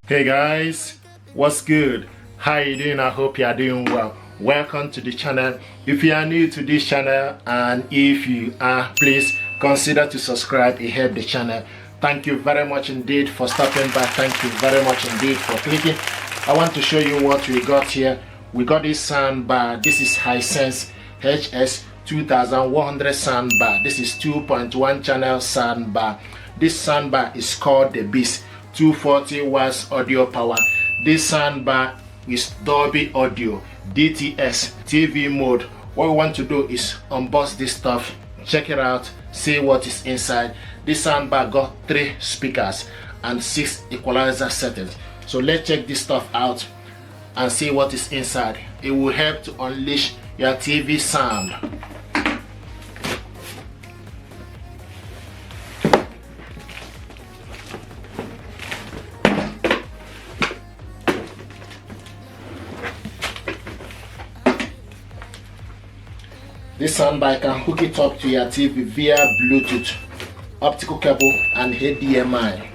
Hey guys, what's good? How you doing? I hope you are doing well. Welcome to the channel. If you are new to this channel, and if you are, please consider to subscribe. It helps the channel. Thank you very much indeed for stopping by. Thank you very much indeed for clicking. I want to show you what we got here. We got this soundbar. This is Hisense HS2100 soundbar. This is 2.1 channel soundbar. This soundbar is called the Beast. 240 watts audio power. This soundbar is Dolby Audio, DTS, TV mode. What we want to do is unbox this stuff, check it out, see what is inside. This soundbar got 3 speakers and 6 equalizer settings. So let's check this stuff out and see what is inside. It will help to unleash your TV sound. This soundbar can hook it up to your TV via Bluetooth, optical cable and HDMI.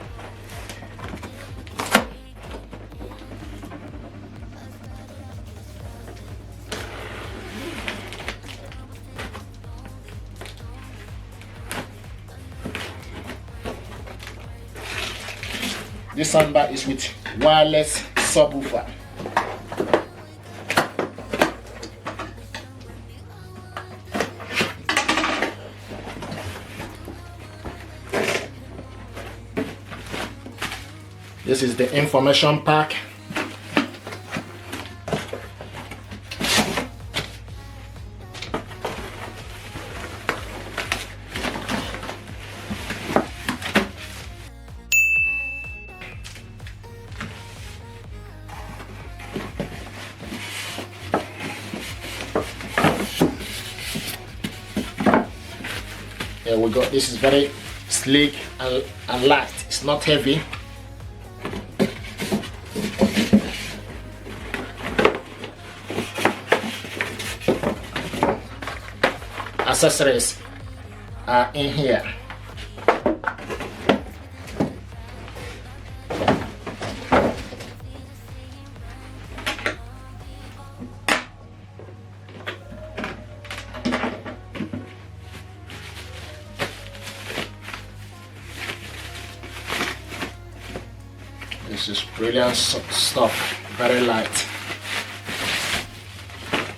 This soundbar is with wireless subwoofer. This is the information pack. Here we go. This is very sleek and light. It's not heavy. Accessories are in here. This is brilliant stuff, very light.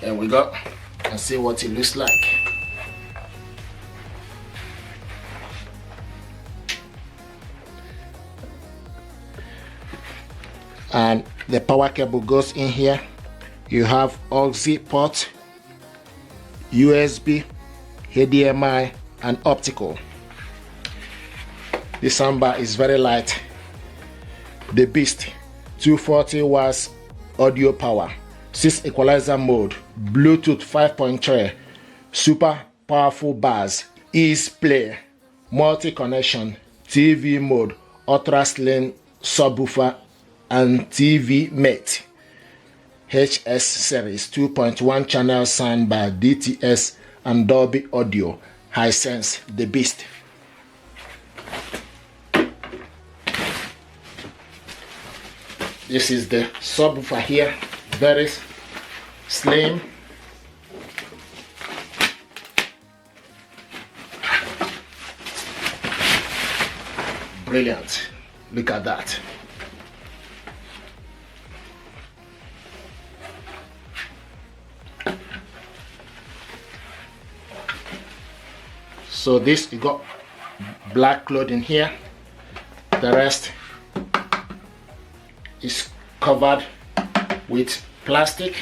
There we go, and see what it looks like. And the power cable goes in here. You have aux port, USB, HDMI and optical. This soundbar is very light. The Beast, 240 watts audio power, 6 equalizer mode, Bluetooth 5.3, super powerful bass, ease play, multi connection, TV mode, ultra slim subwoofer and TV mate. HS series 2.1 channel soundbar, DTS and Dolby Audio. Hisense the Beast. This is the subwoofer here, very slim. Brilliant. Look at that. So this, you got black clothing here. The rest is covered with plastic,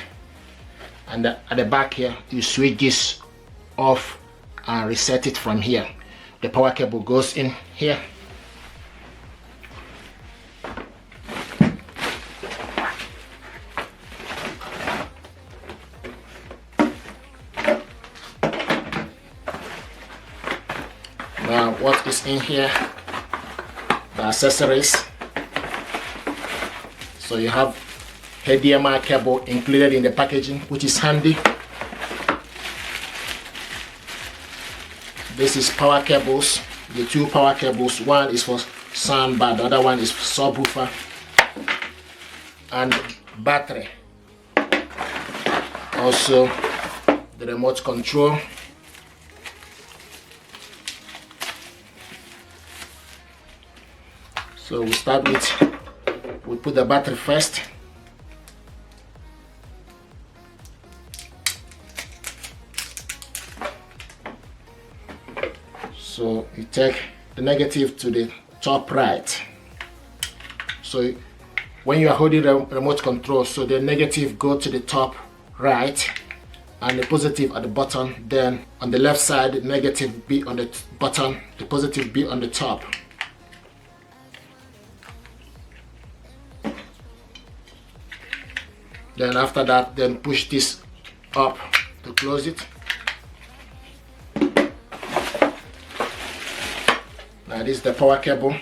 and at the back here you switch this off and reset it from here. The power cable goes in here. Now what is in here? The accessories. So you have HDMI cable included in the packaging, which is handy. This is power cables, the 2 power cables. One is for soundbar, the other one is for subwoofer. and battery. Also the remote control. So we start with, we put the battery first. So you take the negative to the top right. So when you are holding the remote control, so the negative go to the top right and the positive at the bottom. Then on the left side, the negative be on the bottom, the positive be on the top. Then after that, then push this up to close it. Now this is the power cable.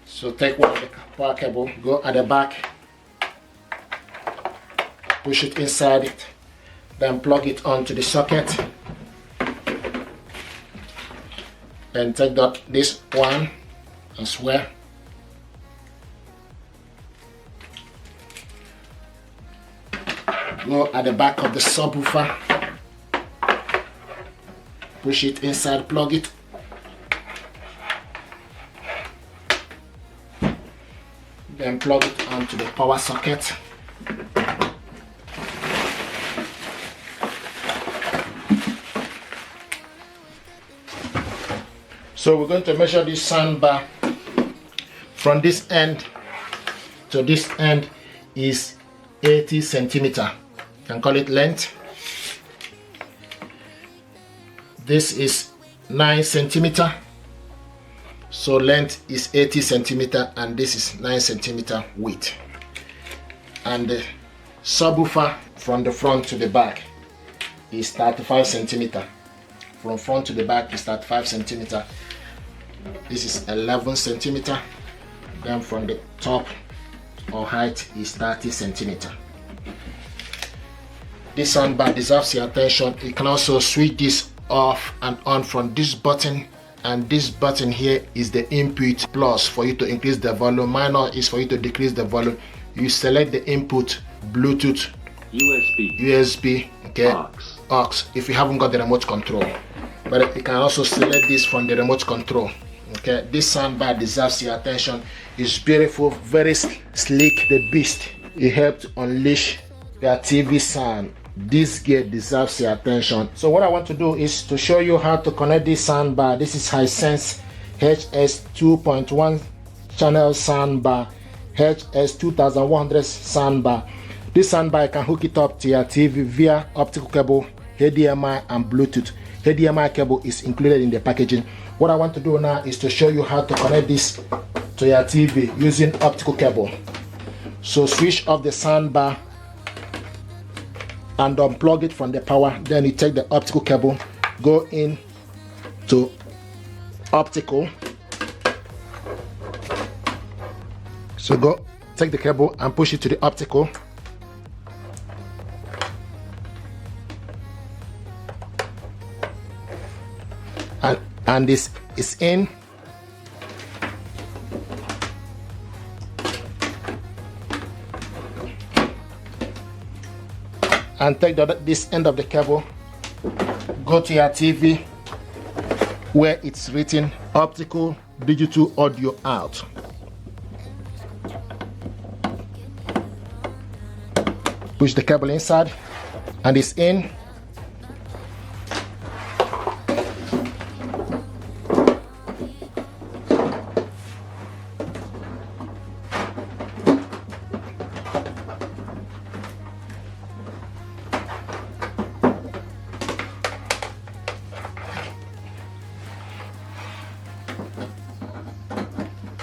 So take one of the power cable, go at the back, push it inside it, then plug it onto the socket. Then take this one as well. Go at the back of the subwoofer, push it inside, plug it. Then plug it onto the power socket. So we're going to measure this soundbar from this end to this end is 80 centimeter. You can call it length. This is 9 centimeter. So length is 80 centimeter and this is 9 centimeter width. And the subwoofer from the front to the back is 35 centimeter. From front to the back is 35 centimeter. This is 11 centimeter. Then from the top or height is 30 centimeter. This soundbar deserves your attention. You can also switch this off and on from this button, and this button here is the input plus for you to increase the volume, minus is for you to decrease the volume. You select the input, Bluetooth, USB, okay, AUX if you haven't got the remote control, but you can also select this from the remote control. Okay, this soundbar deserves your attention. It's beautiful, very sleek, the beast. It helped unleash your TV sound. This gear deserves your attention. So what I want to do is to show you how to connect this soundbar. This is Hisense HS2.1 channel soundbar, HS2100 soundbar. This soundbar, you can hook it up to your TV via optical cable, HDMI and Bluetooth. HDMI cable is included in the packaging. What I want to do now is to show you how to connect this to your TV using optical cable. So switch off the soundbar and unplug it from the power. Then you take the optical cable, go in to optical. So go take the cable and push it to the optical. And this is in. And take this end of the cable, go to your TV where it's written optical digital audio out. Push the cable inside and it's in.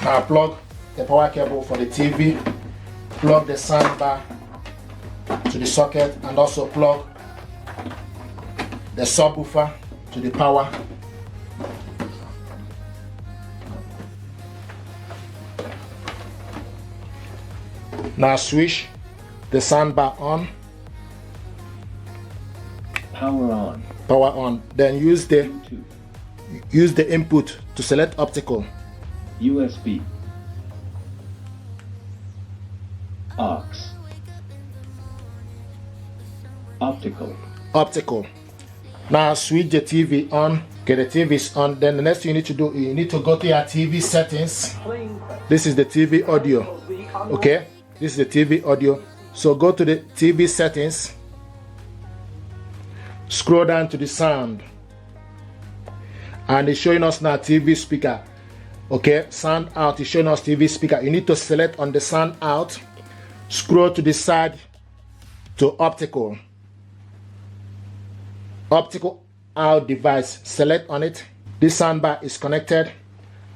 Now plug the power cable for the TV, plug the soundbar to the socket, and also plug the subwoofer to the power. Now switch the soundbar on. Power on. Power on. Then use the input to select optical. USB. AUX. Optical. Optical. Now switch the TV on. Okay, the TV is on. Then the next thing you need to do, you need to go to your TV settings. This is the TV audio. Okay, this is the TV audio. So go to the TV settings. Scroll down to the sound. And it's showing us now TV speaker. Okay, sound out is showing us TV speaker. You need to select on the sound out. Scroll to the side to optical. Optical out device, select on it. This soundbar is connected,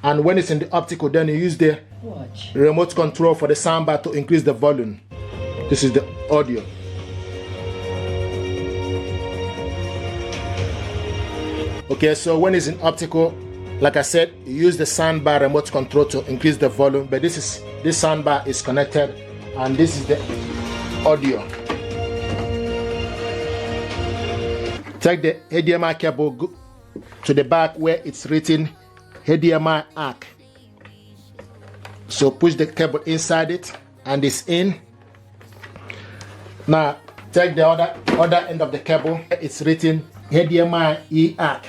and when it's in the optical, then you use the remote control for the soundbar to increase the volume. This is the audio. Okay, so when it's in optical, like I said, you use the soundbar remote control to increase the volume, but this soundbar is connected, and this is the audio. Take the HDMI cable to the back where it's written HDMI ARC. So push the cable inside it, and it's in. Now take the other end of the cable. It's written HDMI ARC.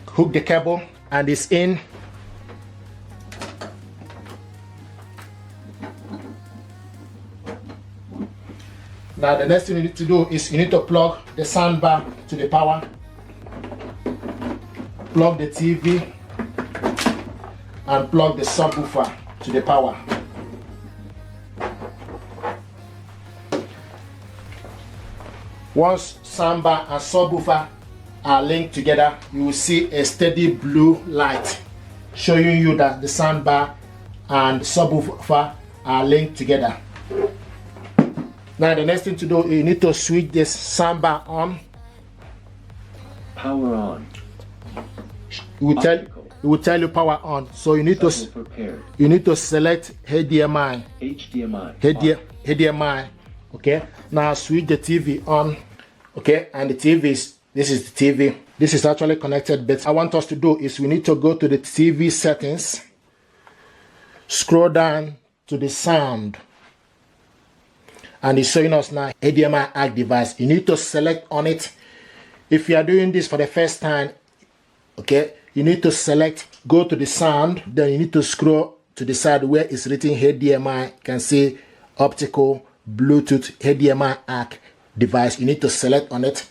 Hook the cable, and it's in. Now the next thing you need to do is you need to plug the soundbar to the power, plug the TV, and plug the subwoofer to the power. Once soundbar and subwoofer are linked together, you will see a steady blue light showing you that the soundbar and subwoofer are linked together. Now the next thing to do, you need to switch this soundbar on. Power on. It will tell you power on. So you need to select HDMI. HDMI. Okay. Now switch the TV on. Okay, and the TV is this is the TV. This is actually connected, but I want us to do is we need to go to the TV settings. Scroll down to the sound. And it's showing us now HDMI ARC device. You need to select on it. If you are doing this for the first time, okay, you need to select, go to the sound, then you need to scroll to the side where it's written HDMI. You can see optical, Bluetooth, HDMI ARC device. You need to select on it.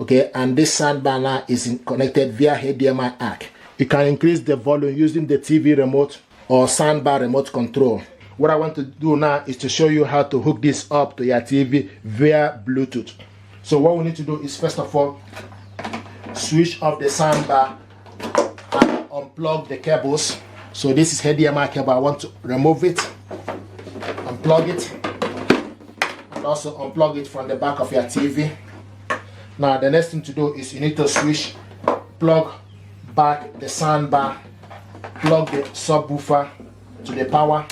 Okay, and this soundbar now is connected via HDMI ARC. You can increase the volume using the TV remote or soundbar remote control. What I want to do now is to show you how to hook this up to your TV via Bluetooth. So what we need to do is first of all, switch off the soundbar and unplug the cables. So this is HDMI cable. I want to remove it, unplug it, and also unplug it from the back of your TV. Now the next thing to do is you need to plug back the soundbar, plug the subwoofer to the power,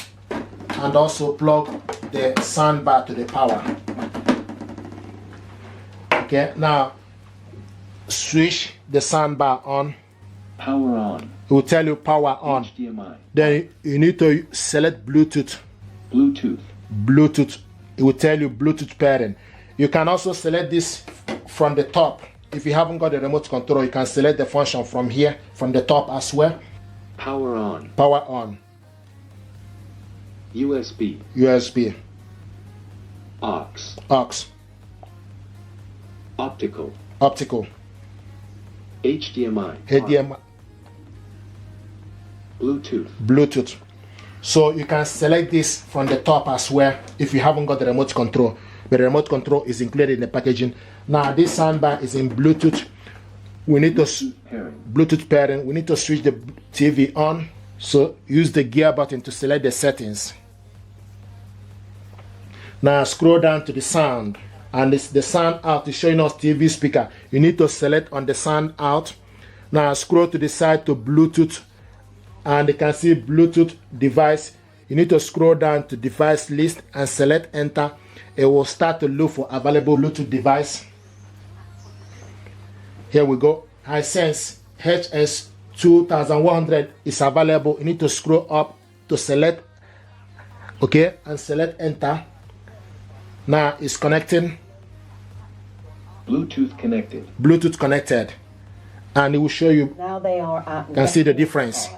and also plug the soundbar to the power. Okay, now switch the soundbar on. Power on. It will tell you power on. HDMI. Then you need to select Bluetooth. Bluetooth. It will tell you Bluetooth pairing. You can also select this from the top. If you haven't got the remote control, you can select the function from here, from the top as well. Power on. Power on. USB. AUX. Optical. HDMI. Bluetooth. So you can select this from the top as well if you haven't got the remote control. But the remote control is included in the packaging. Now this soundbar is in Bluetooth. We need to Bluetooth pairing. We need to switch the TV on. So use the gear button to select the settings. Now scroll down to the sound, and the sound out is showing us TV speaker. You need to select on the sound out. Now scroll to the side to Bluetooth, and you can see Bluetooth device. you need to scroll down to device list and select enter. It will start to look for available Bluetooth device. Here we go. Hisense HS2100 is available. You need to scroll up to select, okay, and select enter. Now it's connecting. Bluetooth connected. Bluetooth connected. And it will show you. Now they are at. Can see the difference.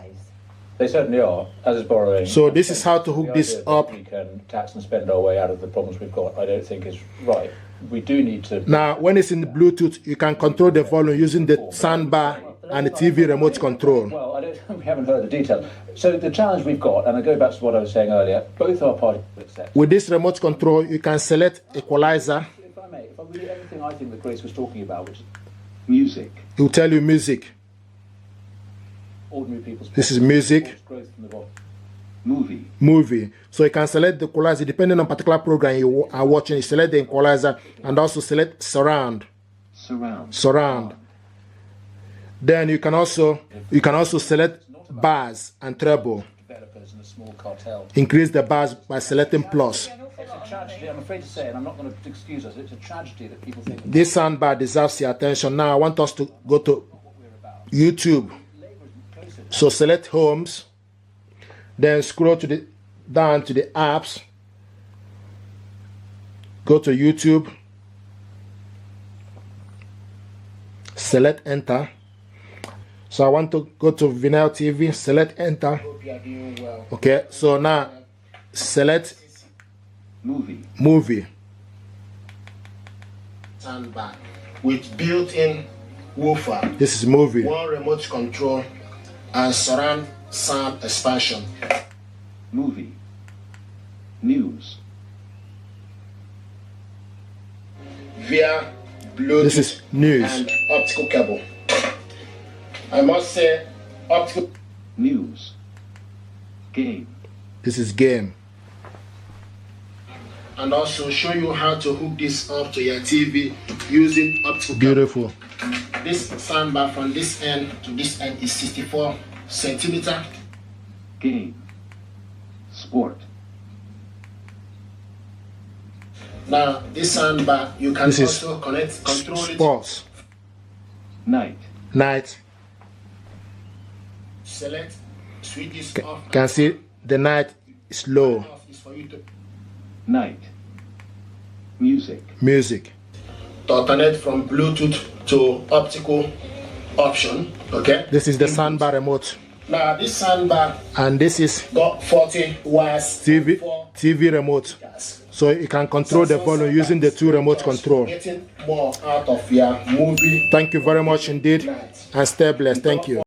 They certainly are, as is borrowing. So this is how to hook this up. We can tax and spend our way out of the problems we've got. I don't think is right. We do need to. Now, when it's in the Bluetooth, you can control the volume using the soundbar and the TV remote control. Well, we haven't heard the detail. So the challenge we've got, and I go back to what I was saying earlier, both are party sets. With this remote control, you can select equalizer. If I may, if I read everything I think that Grace was talking about, which is Music. It will tell you music. ordinary people's. This is music. Growth from the bottom. Movie. So you can select the equalizer depending on particular program you are watching. You select the equalizer and also select surround. Then you can also select bass and treble. Developers and a small cartel. Increase the bass by selecting plus. It's a tragedy, I'm afraid to say, and I'm not going to excuse us. It's a tragedy that people think This soundbar deserves your attention. Now I want us to go to YouTube. So select homes. Then scroll down to the apps. Go to YouTube. Select enter. So I want to go to Vinyl TV. Select enter. Okay. So now select movie. Soundbar with built-in woofer. This is movie. One remote control and surround sound expansion. Movie. News. Via Bluetooth. This is news and optical cable. I must say optical News. Game. This is game. And also show you how to hook this up to your TV using optical cable. Beautiful. This soundbar from this end to this end is 64 centimeter. Game. Sport. Now this soundbar you can also connect, control sports. Night. Select, switch this off. Can see the night is low. Night. Music. To alternate from Bluetooth to optical option. Okay. This is the soundbar remote. Now this soundbar and this is got 40 watts TV remote. So you can control the volume using the two remote control. Getting more out of your movie. Thank you very much indeed and stay blessed. Thank you.